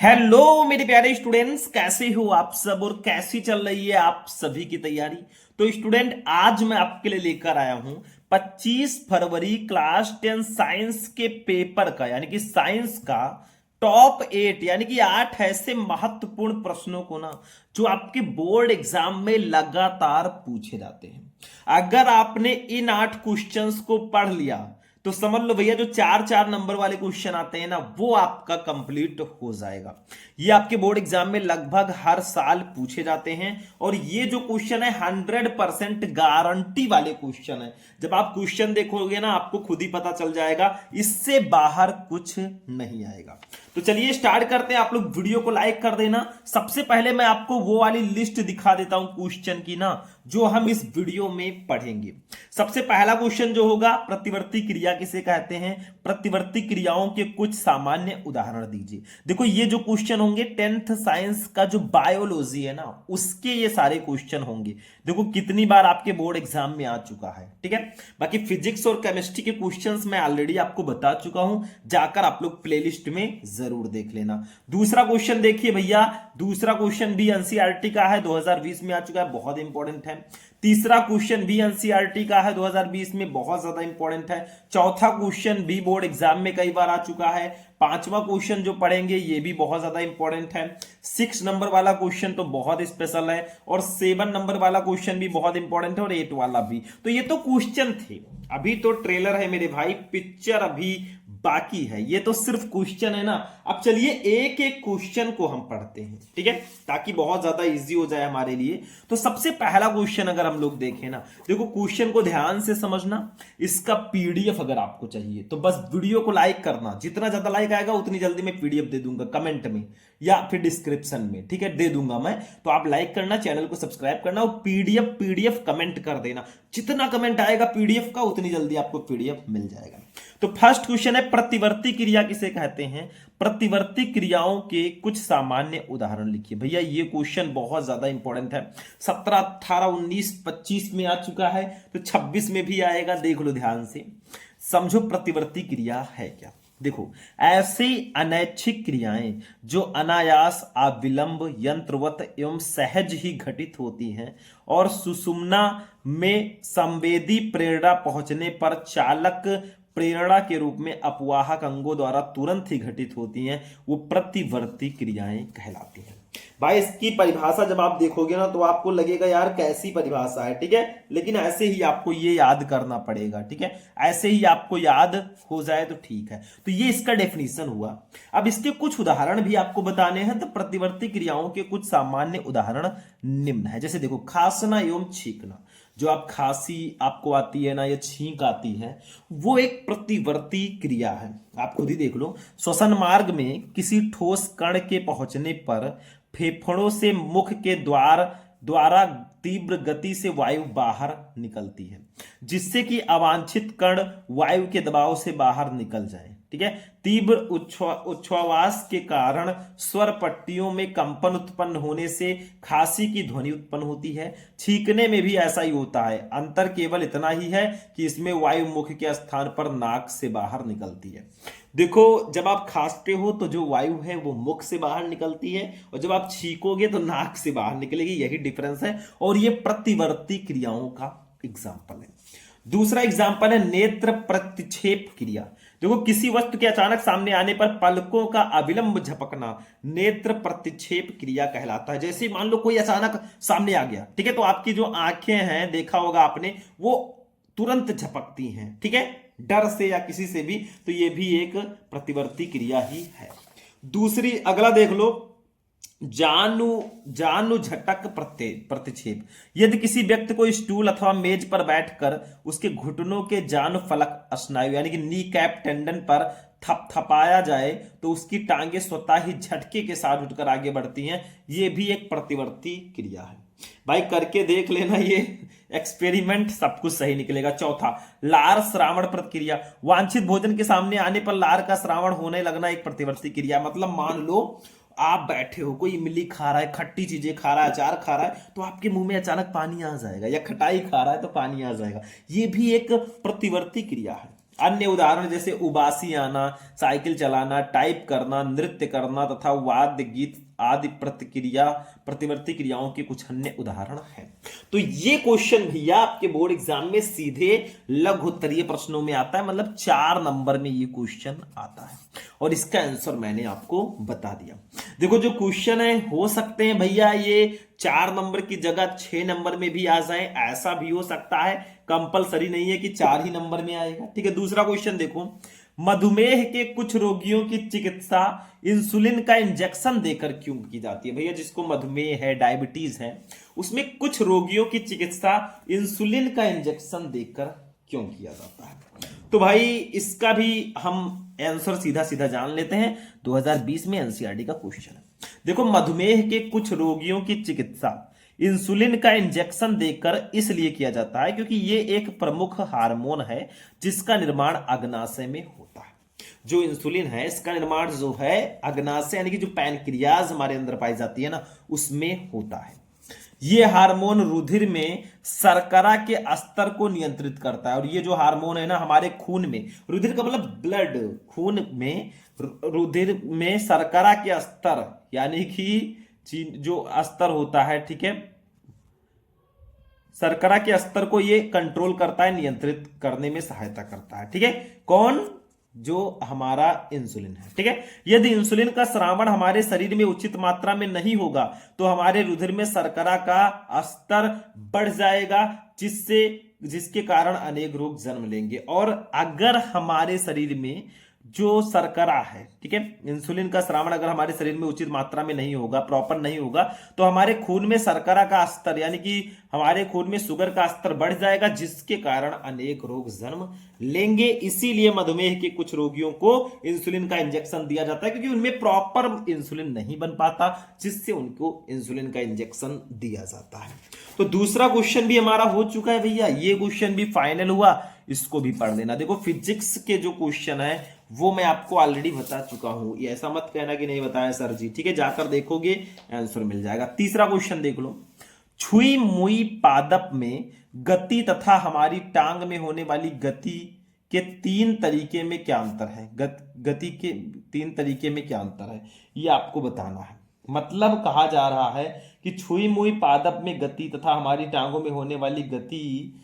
Hello मेरे प्यारे students, कैसे हो आप सब और कैसी चल रही है आप सभी की तैयारी। तो स्टूडेंट, आज मैं आपके लिए लेकर आया हूं 25 फरवरी क्लास 10 साइंस के पेपर का, यानी कि साइंस का टॉप 8, यानी कि 8 ऐसे महत्वपूर्ण प्रश्नों को ना जो आपके बोर्ड एग्जाम में लगातार पूछे जाते हैं। अगर आपने इन 8 क्वेश्चंस को पढ़ लिया तो समझ लो भैया, जो 4-4 नंबर वाले क्वेश्चन आते हैं ना, वो आपका कंप्लीट हो जाएगा। ये आपके बोर्ड एग्जाम में लगभग हर साल पूछे जाते हैं और ये जो क्वेश्चन है 100% गारंटी वाले क्वेश्चन है। जब आप क्वेश्चन देखोगे ना, आपको खुद ही पता चल जाएगा, इससे बाहर कुछ नहीं आएगा। तो चलिए स्टार्ट करते हैं। आप लोग वीडियो को लाइक कर देना। सबसे पहले मैं आपको वो वाली लिस्ट दिखा देता हूं क्वेश्चन की ना, जो हम इस वीडियो में पढ़ेंगे। सबसे पहला क्वेश्चन जो होगा, प्रतिवर्ती क्रिया किसे कहते हैं, प्रतिवर्ती क्रियाओं के कुछ सामान्य उदाहरण दीजिए। देखो, ये जो क्वेश्चन होंगे 10th साइंस का जो बायोलॉजी है ना, उसके ये सारे क्वेश्चन होंगे। देखो कितनी बार आपके बोर्ड एग्जाम में आ चुका है, ठीक है। बाकी फिजिक्स और केमिस्ट्री के क्वेश्चंस मैं ऑलरेडी आपको बता चुका हूं, जाकर आप लोग प्लेलिस्ट में जरूर देख लेना। दूसरा क्वेश्चन देखिए भैया, दूसरा क्वेश्चन भी एनसीईआरटी का है, 2020 में आ चुका है, बहुत इंपॉर्टेंट है। तीसरा क्वेश्चन भी एनसीईआरटी का है, 2020 में, बहुत ज्यादा इंपॉर्टेंट है। चौथा क्वेश्चन भी बोर्ड एग्जाम में कई बार आ चुका है। पांचवा क्वेश्चन जो पढ़ेंगे ये भी बहुत ज्यादा इंपॉर्टेंट है। 6 नंबर वाला क्वेश्चन तो बहुत स्पेशल है और 7 नंबर वाला क्वेश्चन भी बहुत इंपॉर्टेंट है और 8 वाला भी। तो ये तो क्वेश्चन थे, अभी तो ट्रेलर है मेरे भाई, पिक्चर अभी बाकी है। ये तो सिर्फ क्वेश्चन है ना। अब चलिए एक एक क्वेश्चन को हम पढ़ते हैं, ठीक है, ताकि बहुत ज्यादा इजी हो जाए हमारे लिए। तो सबसे पहला क्वेश्चन अगर हम लोग देखें ना, देखो क्वेश्चन को ध्यान से समझना। इसका पीडीएफ अगर आपको चाहिए तो बस वीडियो को लाइक करना, जितना ज्यादा लाइक आएगा उतनी जल्दी मैं पीडीएफ दे दूंगा कमेंट में या फिर डिस्क्रिप्शन में, ठीक है, दे दूंगा मैं। तो आप लाइक करना, चैनल को सब्सक्राइब करना और पीडीएफ कमेंट कर देना। जितना कमेंट आएगा पीडीएफ का उतनी जल्दी आपको पीडीएफ मिल जाएगा। तो फर्स्ट क्वेश्चन है, प्रतिवर्ती क्रिया किसे कहते हैं, प्रतिवर्ती क्रियाओं के कुछ सामान्य उदाहरण लिखिए। भैया ये क्वेश्चन बहुत ज्यादा इंपॉर्टेंट है, 17, 18, 19, 25 में आ चुका है, तो 26 में भी आएगा। देख लो ध्यान से, समझो प्रतिवर्ती क्रिया है क्या। देखो, ऐसे अनैच्छिक क्रियाएं जो अनायास, अविलंब, यंत्रवत एवं सहज ही घटित होती हैं और सुषुम्ना में संवेदी प्रेरणा पहुंचने पर चालक प्रेरणा के रूप में अपवाहक अंगों द्वारा तुरंत ही घटित होती हैं, वो प्रतिवर्ती क्रियाएं कहलाती हैं। भाई इसकी परिभाषा जब आप देखोगे ना तो आपको लगेगा यार कैसी परिभाषा है, ठीक है, लेकिन ऐसे ही आपको ये याद करना पड़ेगा, ठीक है, ऐसे ही आपको याद हो जाए तो ठीक है। तो ये इसका डेफिनेशन हुआ। अब इसके कुछ उदाहरण भी आपको बताने हैं। तो प्रतिवर्ती क्रियाओं के कुछ सामान्य उदाहरण निम्न है। जैसे देखो, खांसना एवं छींकना, जो आप खांसी आपको आती है ना या छींक आती है, वो एक प्रतिवर्ती क्रिया है। आप खुद ही देख लो, श्वसन मार्ग में किसी ठोस कण के पहुंचने पर फेफड़ों से मुख के द्वारा तीव्र गति से वायु बाहर निकलती है, जिससे कि अवांछित कण वायु के दबाव से बाहर निकल जाए, ठीक है। तीव्र उच्छ्वास के कारण स्वर पट्टियों में कंपन उत्पन्न होने से खांसी की ध्वनि उत्पन्न होती है। छींकने में भी ऐसा ही होता है, अंतर केवल इतना ही है कि इसमें वायु मुख के स्थान पर नाक से बाहर निकलती है। देखो, जब आप खांसते हो तो जो वायु है वो मुख से बाहर निकलती है और जब आप छींकोगे तो नाक से बाहर निकलेगी, यही डिफरेंस है। और ये प्रतिवर्ती क्रियाओं का एग्जाम्पल है। दूसरा एग्जाम्पल है नेत्र प्रतिक्षेप क्रिया। देखो, किसी वस्तु के अचानक सामने आने पर पलकों का अविलंब झपकना नेत्र प्रतिक्षेप क्रिया कहलाता है। जैसे मान लो कोई अचानक सामने आ गया, ठीक है, तो आपकी जो आंखें हैं, देखा होगा आपने, वो तुरंत झपकती हैं, ठीक है, डर से या किसी से भी। तो ये भी एक प्रतिवर्ती क्रिया ही है। दूसरी, अगला देख लो, जानु झटक प्रतिक्षेप। यदि किसी व्यक्ति को स्टूल अथवा मेज पर बैठकर उसके घुटनों के जानु फलक स्नायु यानी कि नी कैप टेंडन पर थपथपाया जाए तो उसकी टांगे स्वतः ही झटके के साथ उठकर आगे बढ़ती हैं। ये भी एक प्रतिवर्ती क्रिया है। भाई करके देख लेना, ये एक्सपेरिमेंट सब कुछ सही निकलेगा। चौथा, लार श्रावण प्रक्रिया। वांछित भोजन के सामने आने पर लार का श्रावण होने लगना एक प्रतिवर्ती क्रिया। मतलब मान लो आप बैठे हो, कोई इमली खा रहा है, खट्टी चीजें खा रहा है, अचार खा रहा है, तो आपके मुंह में अचानक पानी आ जाएगा, या खटाई खा रहा है तो पानी आ जाएगा। ये भी एक प्रतिवर्ती क्रिया है। अन्य उदाहरण जैसे उबासी आना, साइकिल चलाना, टाइप करना, नृत्य करना तथा वाद्य गीत आदि प्रतिवर्ती क्रियाओं के कुछ अन्य उदाहरण हैं। तो ये क्वेश्चन भैया आपके बोर्ड एग्जाम में सीधे लघु उत्तरीय प्रश्नों में आता है, मतलब 4 नंबर में ये क्वेश्चन आता है और इसका आंसर मैंने आपको बता दिया। देखो जो क्वेश्चन है हो सकते हैं भैया ये 4 नंबर की जगह 6 नंबर में भी आ जाए, ऐसा भी हो सकता है, कंपलसरी नहीं है कि 4 ही नंबर में आएगा। ठीक है, दूसरा क्वेश्चन देखो, मधुमेह के कुछ रोगियों की चिकित्सा इंसुलिन का इंजेक्शन देकर क्यों की जाती है? भैया जिसको मधुमेह है, डायबिटीज है, उसमें कुछ रोगियों की चिकित्सा इंसुलिन का इंजेक्शन देकर क्यों किया जाता है? तो भाई इसका भी हम आंसर सीधा सीधा जान लेते हैं, 2020 में एनसीईआरटी का क्वेश्चन है। देखो मधुमेह के कुछ रोगियों की चिकित्सा इंसुलिन का इंजेक्शन देकर इसलिए किया जाता है क्योंकि ये एक प्रमुख हार्मोन है जिसका निर्माण अग्नाशय में होता है। जो इंसुलिन है इसका निर्माण जो है अग्नाशय यानी कि जो पैनक्रियाज हमारे अंदर पाई जाती है ना, उसमें होता है। ये हार्मोन रुधिर में शर्करा के स्तर को नियंत्रित करता है और ये जो हार्मोन है ना हमारे खून में, रुधिर का मतलब ब्लड, खून में रुधिर में शर्करा के स्तर यानी कि जो स्तर होता है, ठीक है, शर्करा के स्तर को ये कंट्रोल करता है, नियंत्रित करने में सहायता करता है। ठीक है, कौन? जो हमारा इंसुलिन है। ठीक है, यदि इंसुलिन का स्रावण हमारे शरीर में उचित मात्रा में नहीं होगा तो हमारे रुधिर में शर्करा का स्तर बढ़ जाएगा, जिसके कारण अनेक रोग जन्म लेंगे। और अगर हमारे शरीर में जो शर्करा है, ठीक है, इंसुलिन का स्रावण अगर हमारे शरीर में उचित मात्रा में नहीं होगा, प्रॉपर नहीं होगा, तो हमारे खून में शर्करा का स्तर यानी कि हमारे खून में शुगर का स्तर बढ़ जाएगा, जिसके कारण अनेक रोग जन्म लेंगे। इसीलिए मधुमेह के कुछ रोगियों को इंसुलिन का इंजेक्शन दिया जाता है क्योंकि उनमें प्रॉपर इंसुलिन नहीं बन पाता, जिससे उनको इंसुलिन का इंजेक्शन दिया जाता है। तो दूसरा क्वेश्चन भी हमारा हो चुका है भैया, ये क्वेश्चन भी फाइनल हुआ, इसको भी पढ़ लेना। देखो फिजिक्स के जो क्वेश्चन है वो मैं आपको ऑलरेडी बता चुका हूं, ये ऐसा मत कहना कि नहीं बताया सर जी। ठीक है, जाकर देखोगे आंसर मिल जाएगा। तीसरा क्वेश्चन देख लो, छुई मुई पादप में गति तथा हमारी टांग में होने वाली गति के 3 तरीके में क्या अंतर है? गति के 3 तरीके में क्या अंतर है, ये आपको बताना है। मतलब कहा जा रहा है कि छुई मुई पादप में गति तथा हमारी टांगों में होने वाली गति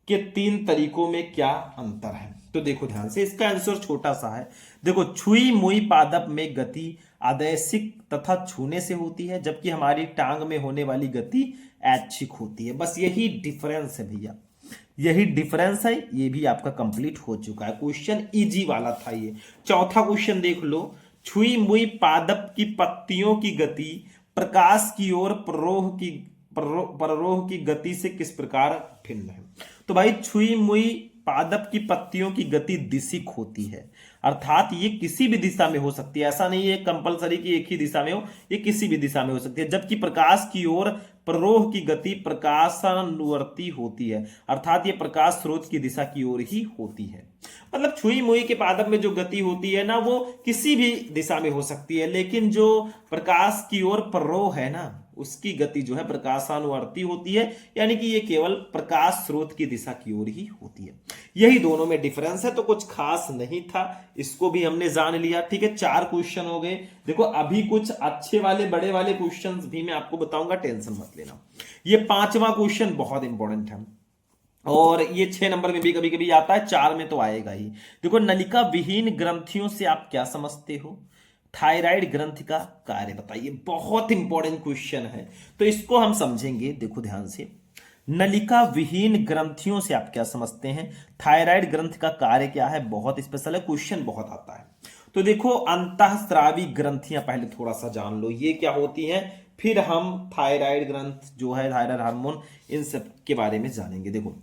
के 3 तरीकों में क्या अंतर है? तो देखो ध्यान से, इसका आंसर छोटा सा है। देखो छुई मुई पादप में गति आदेशिक तथा छूने से होती है, जबकि हमारी टांग में होने वाली गति ऐच्छिक होती है। बस यही डिफरेंस है भैया, यही डिफरेंस है। ये भी आपका कंप्लीट हो चुका है, क्वेश्चन इजी वाला था ये। चौथा क्वेश्चन देख लो, छुई मुई पादप की पत्तियों की गति प्रकाश की ओर पररोह की गति से किस प्रकार भिन्न है? तो भाई छुई मुई पादप की पत्तियों की गति दिशिक होती है, अर्थात ये किसी भी दिशा में हो सकती है, ऐसा नहीं है कंपलसरी कि एक ही दिशा में हो, ये किसी भी दिशा में हो सकती है। जबकि प्रकाश की ओर प्ररोह की गति प्रकाशानुवर्ती होती है, अर्थात ये प्रकाश स्रोत की दिशा की ओर ही होती है। मतलब छुई मुई के पादप में जो गति होती है ना वो किसी भी दिशा में हो सकती है, लेकिन जो प्रकाश की ओर प्ररोह है ना उसकी गति जो है प्रकाशानुवर्ती होती है, यानी कि ये केवल प्रकाश स्रोत की दिशा की ओर ही होती है। यही दोनों में डिफरेंस है, तो कुछ खास नहीं था, इसको भी हमने जान लिया। ठीक है, 4 क्वेश्चन हो गए। देखो अभी कुछ अच्छे वाले बड़े वाले क्वेश्चंस भी मैं आपको बताऊंगा, टेंशन मत लेना। ये 5वां क्वेश्चन बहुत इंपॉर्टेंट है और ये 6 नंबर में भी कभी कभी आता है, 4 में तो आएगा ही। देखो नलिका विहीन ग्रंथियों से आप क्या समझते हो? थायराइड ग्रंथि का कार्य बताइए। बहुत इंपॉर्टेंट क्वेश्चन है, तो इसको हम समझेंगे। देखो ध्यान से, नलिका विहीन ग्रंथियों से आप क्या समझते हैं? थायराइड ग्रंथि का कार्य क्या है? बहुत स्पेशल है, क्वेश्चन बहुत आता है। तो देखो अंतःस्रावी ग्रंथियां पहले थोड़ा सा जान लो, ये क्या होती हैं, फिर हम थायराइड ग्रंथ जो है, थायराइड हार्मोन, इन सब के बारे में जानेंगे। देखो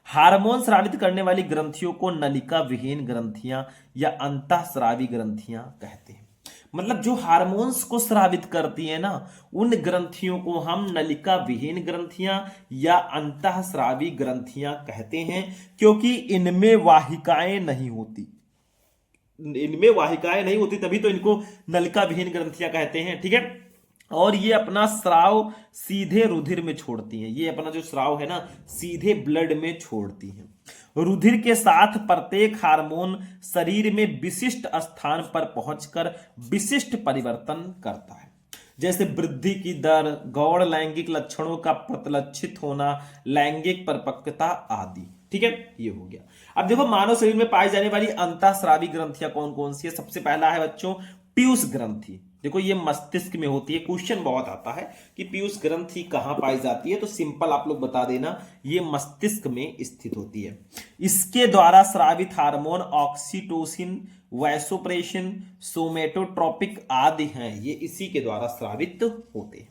हार्मोन स्रावित करने वाली ग्रंथियों को नलिका विहीन ग्रंथियां या अंतःस्रावी ग्रंथियां कहते हैं। मतलब जो हार्मोन्स को स्रावित करती है ना, उन ग्रंथियों को हम नलिका विहीन ग्रंथियां या अंतःस्रावी ग्रंथियां कहते हैं, क्योंकि इनमें वाहिकाएं नहीं होती। इनमें वाहिकाएं नहीं होती तभी तो इनको नलिका विहीन ग्रंथियां कहते हैं। ठीक है, और ये अपना स्राव सीधे रुधिर में छोड़ती हैं। ये अपना जो स्राव है ना सीधे ब्लड में छोड़ती हैं। रुधिर के साथ प्रत्येक हार्मोन शरीर में विशिष्ट स्थान पर पहुंचकर विशिष्ट परिवर्तन करता है, जैसे वृद्धि की दर, गौण लैंगिक लक्षणों का प्रतिलक्षित होना, लैंगिक परिपक्वता आदि। ठीक है, ये हो गया। अब देखो मानव शरीर में पाई जाने वाली अंतःस्रावी ग्रंथियां कौन कौन सी है। सबसे पहला है बच्चों पीयूष ग्रंथि। देखो ये मस्तिष्क में होती है, क्वेश्चन बहुत आता है कि पीयूष ग्रंथि कहां पाई जाती है, तो सिंपल आप लोग बता देना, ये मस्तिष्क में स्थित होती है। इसके द्वारा स्रावित हार्मोन ऑक्सीटोसिन, वैसोप्रेसिन, सोमेटोट्रोपिक आदि हैं, ये इसी के द्वारा स्रावित होते हैं।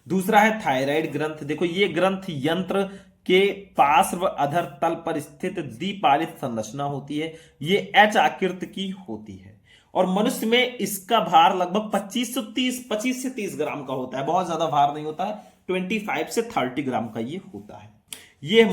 दूसरा है थायराइड ग्रंथ। देखो ये ग्रंथ यंत्र के पार्श्व अधर तल पर स्थित द्विपालित संरचना होती है, ये एच आकृति की होती है और मनुष्य में इसका भार लगभग 25 से 30 ग्राम का होता है, बहुत ज्यादा भार नहीं होता है, 25 से 30 ग्राम का ये होता है। ये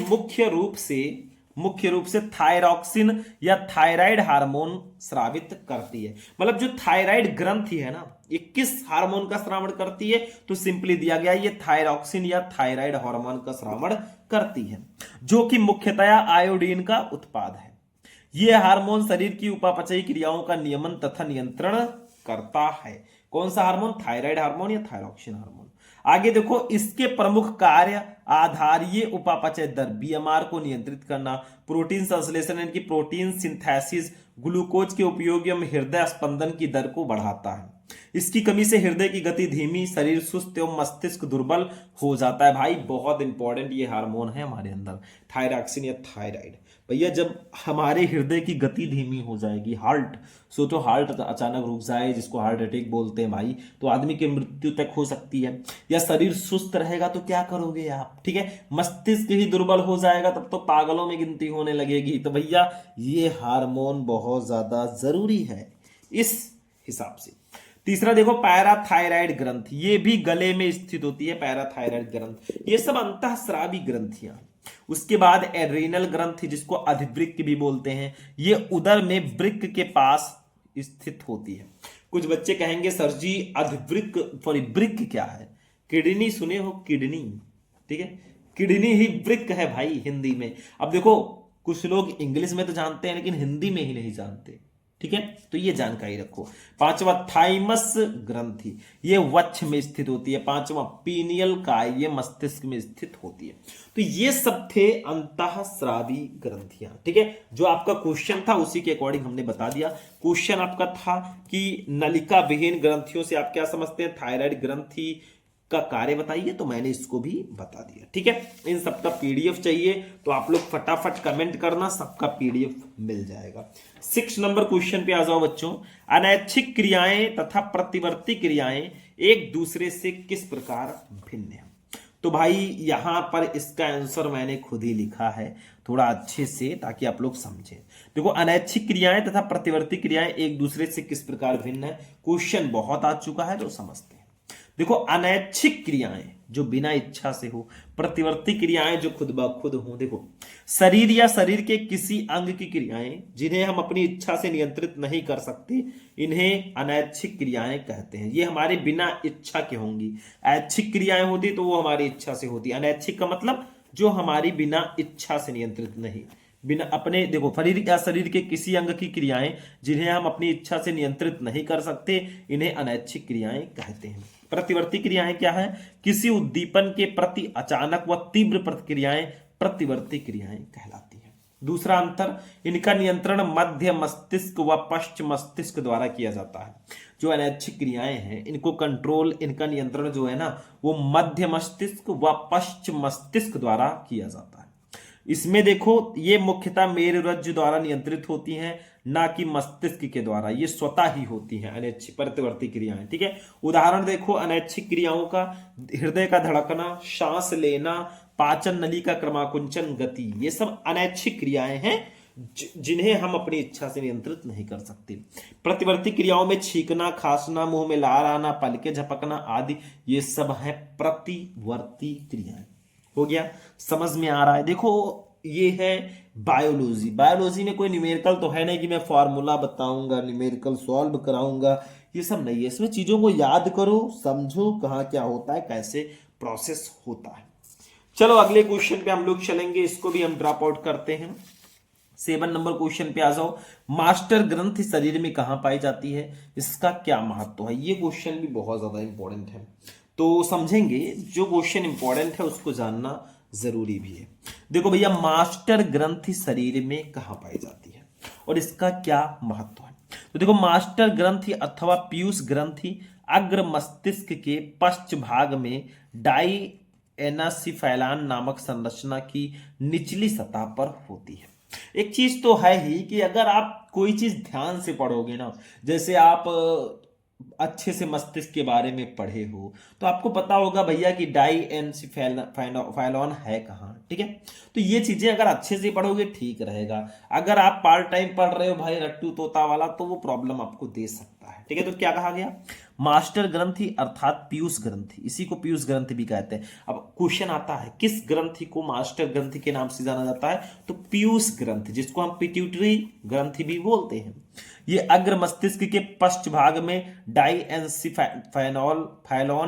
मुख्य रूप से थायरॉक्सिन या थायराइड हार्मोन स्रावित करती है। मतलब जो थायराइड ग्रंथि है ना, ये किस हार्मोन का स्रावण करती है, तो सिंपली दिया गया ये थायरॉक्सिन या थायराइड हार्मोन का स्रावण करती है, जो कि मुख्यतया आयोडीन का उत्पाद है। यह हार्मोन शरीर की उपापचयी क्रियाओं का नियमन तथा नियंत्रण करता है। कौन सा हार्मोन? थायराइड हार्मोन या थायरॉक्सिन हार्मोन। आगे देखो इसके प्रमुख कार्य आधारीय उपापचय दर बीएमआर को नियंत्रित करना, प्रोटीन संश्लेषण यानी कि प्रोटीन सिंथेसिस, ग्लूकोज के उपयोग एवं हृदय स्पंदन की दर को बढ़ाता है। इसकी कमी से हृदय की गति धीमी, शरीर सुस्त एवं मस्तिष्क दुर्बल हो जाता है। भाई बहुत इंपॉर्टेंट ये हार्मोन है हमारे अंदर, थायरॉक्सिन या थायराइड। भैया जब हमारे हृदय की गति धीमी हो जाएगी, हार्ट, सोचो हार्ट अचानक रुक जाए, जिसको हार्ट अटैक बोलते हैं भाई, तो आदमी की मृत्यु तक हो सकती है। या शरीर सुस्त रहेगा तो क्या करोगे आप? ठीक है, मस्तिष्क ही दुर्बल हो जाएगा तब तो पागलों में गिनती होने लगेगी। तो भैया ये हार्मोन बहुत ज्यादा जरूरी है इस हिसाब से। तीसरा देखो पैराथायराइड ग्रंथ, ये भी गले में स्थित होती है, पैराथायराइड ग्रंथ। ये सब अंतःस्रावी ग्रंथियां। उसके बाद एड्रीनल ग्रंथि, जिसको अधिवृक्क भी बोलते हैं, ये उदर में वृक्क के पास स्थित होती है। कुछ बच्चे कहेंगे सर जी अधिवृक्क सॉरी वृक्क क्या है? किडनी सुने हो? किडनी, ठीक है, किडनी ही वृक्क है भाई हिंदी में। अब देखो कुछ लोग इंग्लिश में तो जानते हैं लेकिन हिंदी में ही नहीं जानते, ठीक है, तो ये जानकारी रखो। पांचवा थाइमस ग्रंथि, ये वक्ष में स्थित होती है। पांचवा पीनियल काय, ये मस्तिष्क में स्थित होती है। तो ये सब थे अंतःस्रावी ग्रंथियां, ठीक है। जो आपका क्वेश्चन था उसी के अकॉर्डिंग हमने बता दिया। क्वेश्चन आपका था कि नलिका विहीन ग्रंथियों से आप क्या समझते हैं, थायराइड ग्रंथि का कार्य बताइए, तो मैंने इसको भी बता दिया, ठीक है। इन सबका पीडीएफ चाहिए तो आप लोग फटाफट कमेंट करना, सबका पीडीएफ मिल जाएगा। 6 नंबर क्वेश्चन पे आ जाओ बच्चों। अनैच्छिक क्रियाएं तथा प्रतिवर्ती क्रियाएं एक दूसरे से किस प्रकार भिन्न है? तो भाई यहां पर इसका आंसर मैंने खुद ही लिखा है थोड़ा अच्छे से, ताकि आप लोग समझें। देखो अनैच्छिक क्रियाएं तथा प्रतिवर्ती क्रियाएं एक दूसरे से किस प्रकार भिन्न है, क्वेश्चन बहुत आ चुका है तो समझते हैं। देखो अनैच्छिक क्रियाएं जो बिना इच्छा से हो, प्रतिवर्ती क्रियाएं जो खुद ब खुद हो। देखो शरीर या शरीर के किसी अंग की क्रियाएं जिन्हें हम अपनी इच्छा से नियंत्रित नहीं कर सकते, इन्हें अनैच्छिक क्रियाएं कहते हैं। ये हमारे बिना इच्छा के होंगी। ऐच्छिक क्रियाएं होती तो वो हमारी इच्छा से होती। अनैच्छिक का मतलब जो हमारी बिना इच्छा से नियंत्रित नहीं, बिना अपने, देखो शरीर या शरीर के किसी अंग की क्रियाएं जिन्हें हम अपनी इच्छा से नियंत्रित नहीं कर सकते, इन्हें अनैच्छिक क्रियाएं कहते हैं। प्रतिवर्ती क्रियाएं क्या है? किसी उद्दीपन के प्रति अचानक व तीव्र प्रतिक्रियाएं प्रतिवर्ती क्रियाएं कहलाती हैं। दूसरा अंतर, इनका नियंत्रण मध्य मस्तिष्क व पश्च मस्तिष्क द्वारा किया जाता है। जो अनैच्छिक क्रियाएं हैं इनको कंट्रोल, इनका नियंत्रण जो है ना वो मध्य मस्तिष्क व पश्च मस्तिष्क द्वारा किया जाता है। इसमें देखो ये मुख्यतः मेरुरज्जु द्वारा नियंत्रित होती हैं, ना कि मस्तिष्क के द्वारा। ये स्वतः ही होती हैं अनैच्छिक प्रतिवर्ती क्रियाएं, ठीक है। उदाहरण देखो अनैच्छिक क्रियाओं का, हृदय का धड़कना, सांस लेना, पाचन नली का क्रमाकुंचन, गति, ये सब अनैच्छिक क्रियाएं हैं जिन्हें हम अपनी इच्छा से नियंत्रित नहीं कर सकते। प्रतिवर्ती क्रियाओं में छींकना, खांसना, मुंह में लार आना, पलके झपकना आदि ये सब है प्रतिवर्ती क्रियाएं। हो गया, समझ में आ रहा है? देखो ये है बायोलॉजी। बायोलॉजी में कोई न्यूमेरिकल तो है नहीं कि मैं फॉर्मूला बताऊंगा, न्यूमेरिकल सॉल्व कराऊंगा, ये सब नहीं है। इसमें चीजों को याद करो, समझो कहाँ क्या होता है, कैसे प्रोसेस होता है। चलो अगले क्वेश्चन पे हम लोग चलेंगे, इसको भी हम ड्रॉप आउट करते हैं। 7 नंबर क्वेश्चन पे आ जाओ। मास्टर ग्रंथि शरीर में कहां पाई जाती है, इसका क्या महत्व है? ये क्वेश्चन भी बहुत ज्यादा इंपॉर्टेंट है, तो समझेंगे। जो क्वेश्चन इंपॉर्टेंट है उसको जानना जरूरी भी है। देखो भैया, मास्टर ग्रंथि शरीर में कहां पाई जाती है और इसका क्या महत्व है? तो देखो, मास्टर ग्रंथि अथवा पीयूष ग्रंथि अग्र मस्तिष्क के पश्च भाग में डाई एनासिफैलान नामक संरचना की निचली सतह पर होती है। एक चीज तो है ही कि अगर आप कोई चीज ध्यान से पढ़ोगे ना, जैसे आप अच्छे से मस्तिष्क के बारे में पढ़े हो, तो आपको पता होगा भैया कि डाई एनासिफैलान है कहाँ, ठीक है। तो ये चीजें अगर अच्छे से पढ़ोगे ठीक रहेगा। अगर आप पार्ट टाइम पढ़ रहे हो भाई रट्टू तोता वाला, तो वो प्रॉब्लम आपको दे सकता है, ठीक है। तो क्या कहा गया? मास्टर ग्रंथि अर्थात पीयूष ग्रंथि, इसी को पीयूष ग्रंथि भी कहते हैं। अब क्वेश्चन आता है किस ग्रंथि को मास्टर ग्रंथि के नाम से जाना जाता है? तो पीयूष ग्रंथि, जिसको हम पिट्यूटरी ग्रंथि भी बोलते हैं। ये अग्र मस्तिष्क के पश्च भाग में डाईएन्सिफैलॉन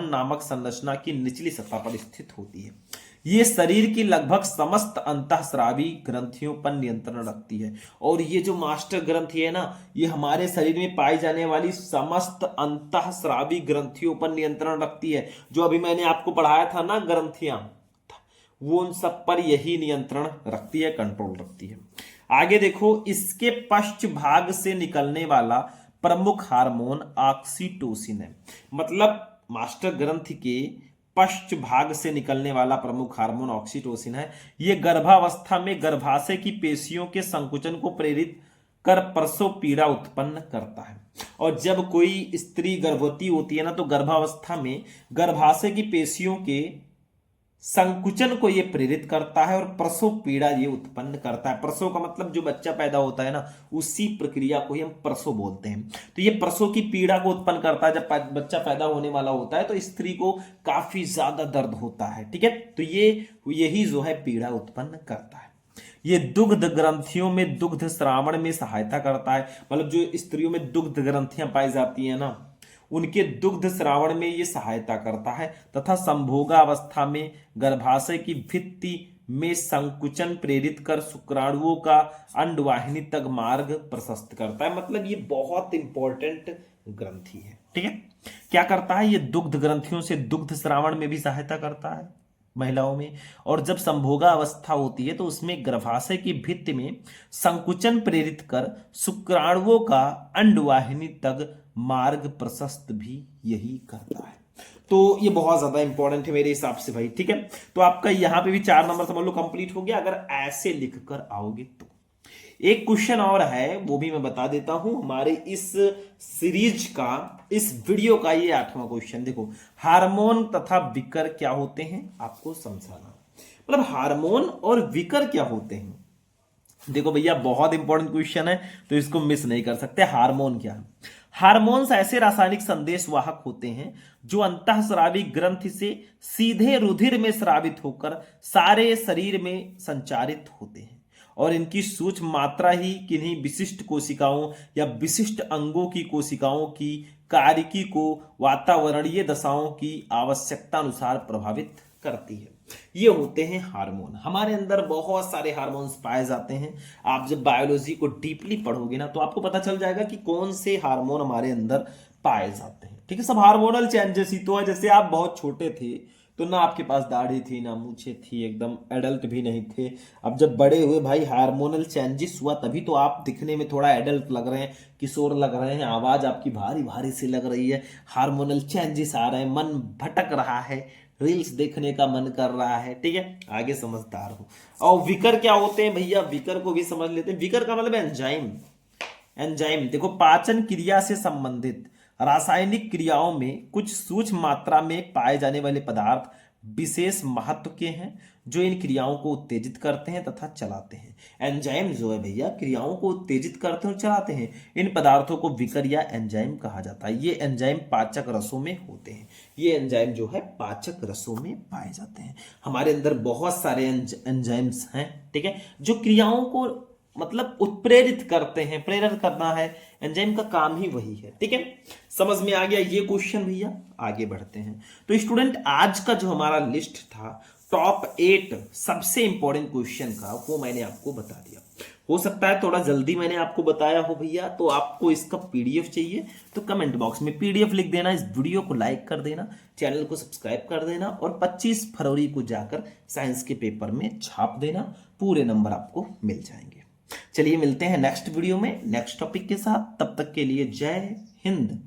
नामक संरचना की निचली सतह पर स्थित होती है। ये शरीर की लगभग समस्त अंतःस्रावी ग्रंथियों पर नियंत्रण रखती है। और ये जो मास्टर ग्रंथि है ना, ये हमारे शरीर में पाई जाने वाली समस्त अंतःस्रावी ग्रंथियों पर नियंत्रण रखती है। जो अभी मैंने आपको पढ़ाया था ना ग्रंथियां, वो उन सब पर यही नियंत्रण रखती है, कंट्रोल रखती है। आगे देखो, इसके पश्च भाग से निकलने वाला प्रमुख हार्मोन ऑक्सीटोसिन है। मतलब मास्टर ग्रंथि के पश्च भाग से निकलने वाला प्रमुख हार्मोन ऑक्सीटोसिन है। यह गर्भावस्था में गर्भाशय की पेशियों के संकुचन को प्रेरित कर प्रसव पीड़ा उत्पन्न करता है। और जब कोई स्त्री गर्भवती होती है ना, तो गर्भावस्था में गर्भाशय की पेशियों के संकुचन को यह प्रेरित करता है और प्रसव पीड़ा ये उत्पन्न करता है। प्रसव का मतलब जो बच्चा पैदा होता है ना, उसी प्रक्रिया को ही हम प्रसव बोलते हैं। तो ये प्रसव की पीड़ा को उत्पन्न करता है। जब बच्चा पैदा होने वाला होता है तो स्त्री को काफी ज्यादा दर्द होता है, ठीक है। तो यही जो है पीड़ा उत्पन्न करता है। ये दुग्ध ग्रंथियों में दुग्ध श्रावण में सहायता करता है। मतलब जो स्त्रियों में दुग्ध ग्रंथियां पाई जाती है ना, उनके दुग्ध श्रावण में ये सहायता करता है तथा संभोगावस्था में गर्भाशय की भित्ति में संकुचन प्रेरित कर शुक्राणुओं का अंडवाहिनी तक मार्ग प्रशस्त करता है। मतलब ये बहुत इंपॉर्टेंट ग्रंथि है, ठीक है। क्या करता है? ये दुग्ध ग्रंथियों से दुग्ध श्रावण में भी सहायता करता है महिलाओं में। और जब संभोगा अवस्था होती है तो उसमें गर्भाशय की भित्ति में संकुचन प्रेरित कर शुक्राणुओं का अंडवाहिनी तक मार्ग प्रशस्त भी यही करता है। तो ये बहुत ज्यादा इंपॉर्टेंट है मेरे हिसाब से भाई, ठीक है। तो आपका यहां पे भी 4 नंबर समझ लो कंप्लीट हो गया, अगर ऐसे लिख कर आओगे तो। एक क्वेश्चन और है, वो भी मैं बता देता हूं। हमारे इस सीरीज का, इस वीडियो का ये 8वां क्वेश्चन। देखो, हार्मोन तथा विकर क्या होते हैं, आपको समझाना। मतलब हार्मोन और विकर क्या होते हैं। देखो भैया, बहुत इंपॉर्टेंट क्वेश्चन है, तो इसको मिस नहीं कर सकते। हार्मोन क्या है? हार्मोन्स ऐसे रासायनिक संदेश वाहक होते हैं जो अंतःस्रावी ग्रंथि से सीधे रुधिर में स्रावित होकर सारे शरीर में संचारित होते हैं। और इनकी सूक्ष्म मात्रा ही किन्हीं विशिष्ट कोशिकाओं या विशिष्ट अंगों की कोशिकाओं की कार्यकी को वातावरणीय दशाओं की आवश्यकता अनुसार प्रभावित करती है। ये होते हैं हार्मोन। हमारे अंदर बहुत सारे हार्मोन्स पाए जाते हैं। आप जब बायोलॉजी को डीपली पढ़ोगे ना, तो आपको पता चल जाएगा कि कौन से हार्मोन हमारे अंदर पाए जाते हैं, ठीक है। सब हार्मोनल चेंजेस ही तो है। जैसे आप बहुत छोटे थे तो ना आपके पास दाढ़ी थी ना मूछें थी, एकदम एडल्ट भी नहीं थे। अब जब बड़े हुए भाई, हार्मोनल चेंजेस हुआ, तभी तो आप दिखने में थोड़ा एडल्ट लग रहे हैं, किशोर लग रहे हैं, आवाज आपकी भारी भारी सी लग रही है। हार्मोनल चेंजेस आ रहे हैं, मन भटक रहा है, रील्स देखने का मन कर रहा है, ठीक है। आगे समझदार हो। और विकर क्या होते हैं भैया, विकर को भी समझ लेते हैं। विकर का मतलब एंजाइम। एंजाइम देखो, पाचन क्रिया से संबंधित रासायनिक क्रियाओं में कुछ सूक्ष्म मात्रा में पाए जाने वाले पदार्थ विशेष महत्व के हैं जो इन क्रियाओं को उत्तेजित करते हैं तथा चलाते हैं। एंजाइम जो है भैया, क्रियाओं को उत्तेजित करते हैं और चलाते हैं। इन पदार्थों को विकर या एंजाइम कहा जाता है। ये एंजाइम पाचक रसों में होते हैं। ये एंजाइम जो है पाचक रसों में पाए जाते हैं। हमारे अंदर बहुत सारे एंजाइम्स हैं, ठीक है, जो क्रियाओं को मतलब उत्प्रेरित करते हैं। प्रेरित करना है, एंजाइम का काम ही वही है, ठीक है। समझ में आ गया ये क्वेश्चन भैया। आगे बढ़ते हैं। तो स्टूडेंट, आज का जो हमारा लिस्ट था टॉप 8 सबसे इंपॉर्टेंट क्वेश्चन का वो मैंने आपको बता दिया। हो सकता है थोड़ा जल्दी मैंने आपको बताया हो भैया, तो आपको इसका पीडीएफ चाहिए तो कमेंट बॉक्स में पीडीएफ लिख देना, इस वीडियो को लाइक कर देना, चैनल को सब्सक्राइब कर देना और 25 फरवरी को जाकर साइंस के पेपर में छाप देना, पूरे नंबर आपको मिल जाएंगे। चलिए मिलते हैं नेक्स्ट वीडियो में नेक्स्ट टॉपिक के साथ, तब तक के लिए जय हिंद।